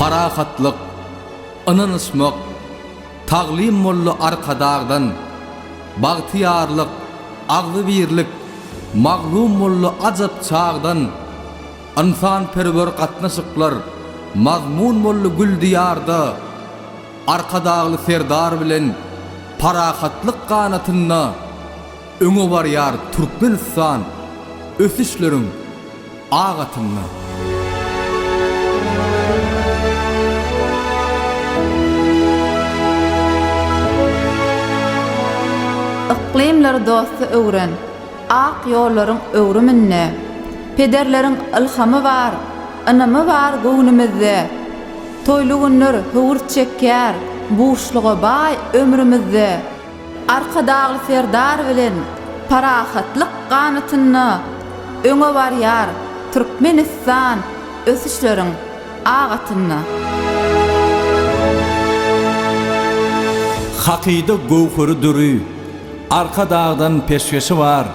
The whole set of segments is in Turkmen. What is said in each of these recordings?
parahatlyk, ynanışmak, taglim mollu arkadagdan, bagtiyarlyk, agly birlik, maglum mollu ajap çağdan, insan perwer gatnaşyklar, mazmun mollu gül diyarda, arkadagly serdar bilen parahatlyk ganatyna öňe barýar Türkmenistan ösüşleriň agatyna. Iklimler dostu öwren, ak ýollaryň öwrüminde, pederleriň ilhamy bar, anamy bar göwnümizde. Toyly günler howur çekýär, boşluğa bay ömrümizde. Arkadagly serdar bilen parahatlyk ganatyna öňe barýar Türkmenistan ösüşleriň agatyna. Hakida gowhary dürü, arka dağdan peşkeşi var.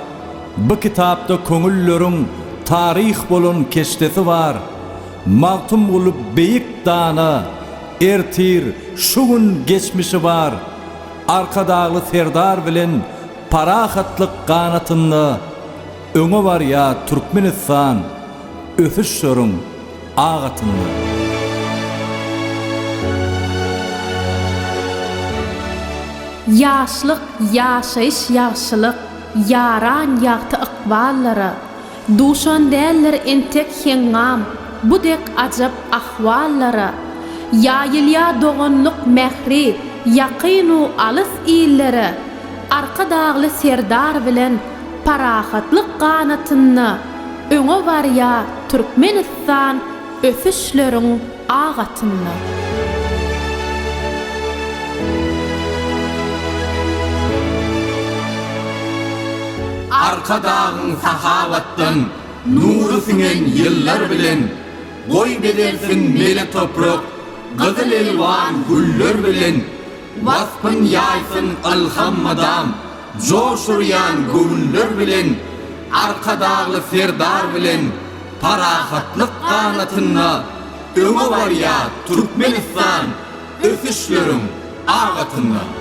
Bu kitapda köňülleriň tarih bolan keşdesi var. Magtum bolup beýik dana, ertir şu gün geçmişi var. Arka dağlı serdar bilen parahatlyk ganatyny öňe barýar Türkmenistan ösüşleriň agatyny. Yaşlyk, yaşaýyş ýagşylyk, yaran ýagty ykballara, duşan däller entek hengam, budek ajab ahwallara, ýaýylýa doganlyk mehri, yaqynu alys ýyllary, arka dagly serdar bilen parahatlyk ganatyny öňe barýar Türkmenistan ösüşleriň agatyny. Arka dağın sahavattan nuru singen yıllar bilen boy bedersin mele toprak gızıl elvan güller bilen vaspın yaysın ilhammadam coşuryan gönüller bilen arka dağlı serdar bilen parahatlyk ganatyna öňe barýar Türkmenistan ösüşleriň agatyna.